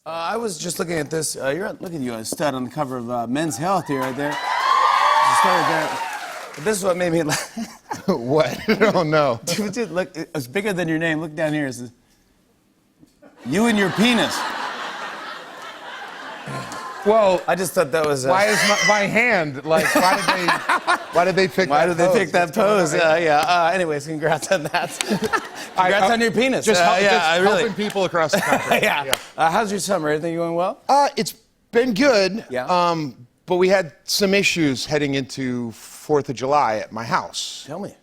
I was just looking at this. Look at you, a stud on the cover of Men's Health here, right there. Just started there. But this is what made me laugh. What? Oh, no. Dude, look, it's bigger than your name. Look down here. It says, you and your penis. Well, I just thought that was. why is my hand like? Why did they pick? Why that did they pose? pick that pose? Yeah. Anyways, congrats on that. Congrats on your penis. Just, really. helping people across the country. Yeah. How's your summer? Everything going well? It's been good. Yeah. But we had some issues heading into 4th of July at my house. Tell me.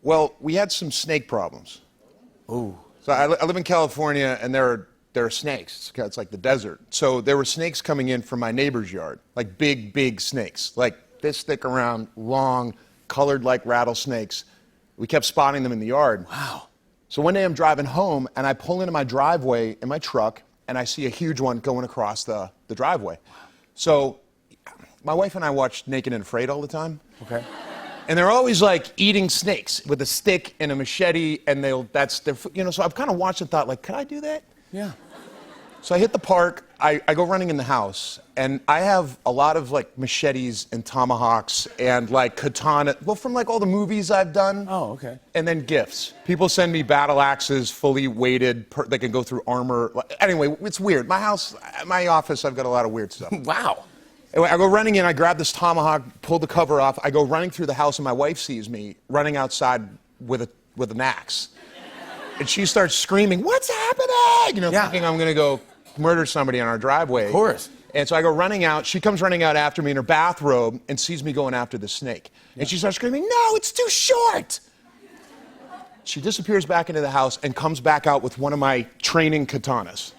Well, we had some snake problems. Ooh. So I live in California, and there are snakes. It's like the desert. So there were snakes coming in from my neighbor's yard, like big snakes, like this thick around, long, colored like rattlesnakes. We kept spotting them in the yard. Wow. So one day I'm driving home, and I pull into my driveway in my truck, and I see a huge one going across the driveway. So my wife and I watch Naked and Afraid all the time. Okay. And they're always like eating snakes with a stick and a machete, and that's their, so I've kind of watched and thought, like, could I do that? Yeah. So I hit the park, I go running in the house, and I have a lot of like machetes and tomahawks and like katana, well, from like all the movies I've done. Oh, okay. And then gifts. People send me battle axes, fully weighted, they can go through armor. Anyway, it's weird. My house, my office, I've got a lot of weird stuff. Wow. Anyway, I go running in, I grab this tomahawk, pull the cover off, I go running through the house, and my wife sees me running outside with an axe. And she starts screaming, "What's happening?" Thinking I'm gonna go murder somebody on our driveway. Of course. And so I go running out, she comes running out after me in her bathrobe and sees me going after the snake. And she starts screaming, "No, it's too short!" She disappears back into the house and comes back out with one of my training katanas.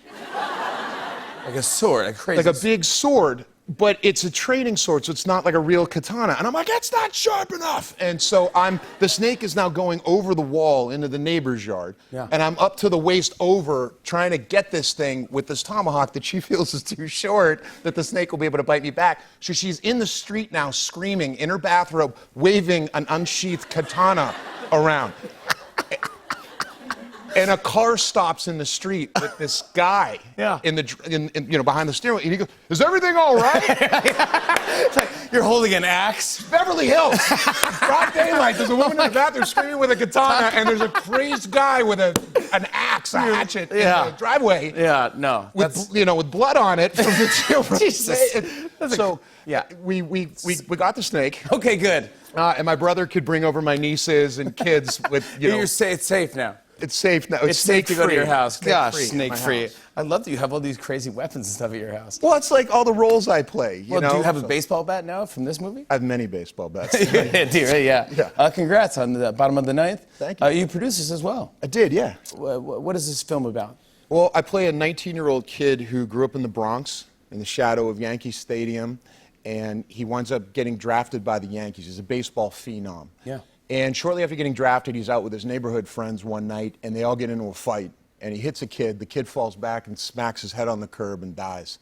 Like a sword, a crazy. Like a big sword, but it's a training sword, so it's not like a real katana. And I'm like, it's not sharp enough. And so the snake is now going over the wall into the neighbor's yard. Yeah. And I'm up to the waist over trying to get this thing with this tomahawk that she feels is too short, that the snake will be able to bite me back. So she's in the street now screaming in her bathrobe, waving an unsheathed katana around. And a car stops in the street with this guy in behind the steering wheel. And he goes, "Is everything all right?" It's like you're holding an axe. Beverly Hills. Broad daylight. There's a woman in the bathroom screaming with a katana, and there's a crazy guy with an axe, a hatchet in the driveway. Yeah, no. With blood on it from the children. Jesus. So we got the snake. Okay, good. And my brother could bring over my nieces and kids with It's safe now. It's safe now. It's safe to go to your house. Gosh, snake-free. snake-free. I love that you have all these crazy weapons and stuff at your house. Well, it's like all the roles I play. You know? Do you have a baseball bat now from this movie? I have many baseball bats. Do you, right? Yeah. Congrats on the bottom of the ninth. Thank you. You produced this as well. I did, yeah. What is this film about? Well, I play a 19-year-old kid who grew up in the Bronx, in the shadow of Yankee Stadium, and he winds up getting drafted by the Yankees. He's a baseball phenom. Yeah. And shortly after getting drafted, he's out with his neighborhood friends one night, and they all get into a fight. And he hits a kid. The kid falls back and smacks his head on the curb and dies.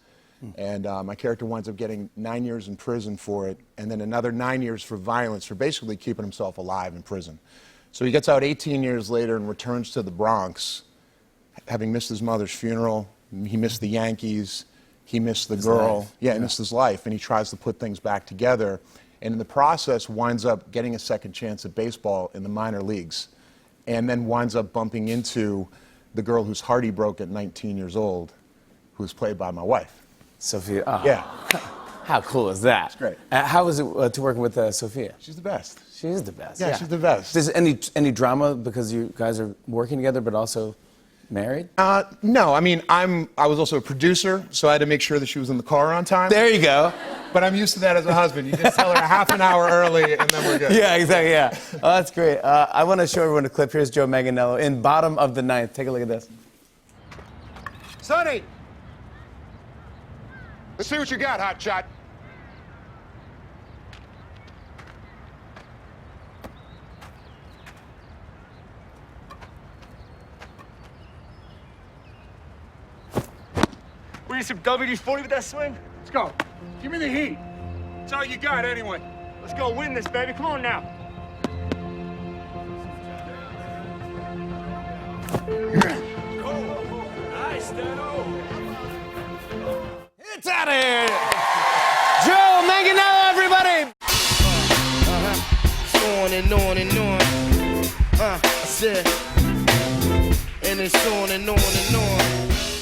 And my character winds up getting 9 years in prison for it, and then another 9 years for violence, for basically keeping himself alive in prison. So he gets out 18 years later and returns to the Bronx, having missed his mother's funeral. He missed the Yankees. He missed the girl. He missed his life, and he tries to put things back together. And in the process, winds up getting a second chance at baseball in the minor leagues, and then winds up bumping into the girl whose heart he broke at 19 years old, who's played by my wife. Sophia. Oh. Yeah. How cool is that? It's great. How was it to work with Sophia? She's the best. She is the best. Yeah, she's the best. Is any drama because you guys are working together, but also married? No, I mean, I was also a producer, so I had to make sure that she was in the car on time. There you go. But I'm used to that as a husband. You just tell her a half an hour early, and then we're good. Yeah, exactly, yeah. Oh, that's great. I want to show everyone a clip. Here's Joe Manganiello in bottom of the ninth. Take a look at this. Sonny! Let's see what you got, hotshot. We need some WD-40 with that swing? Let's go. Give me the heat. That's all you got, anyway. Let's go win this, baby. Come on now. Nice, Dano. It's out of here. Joe Manganiello, everybody. On and on and on. I said, and it's on and on and on.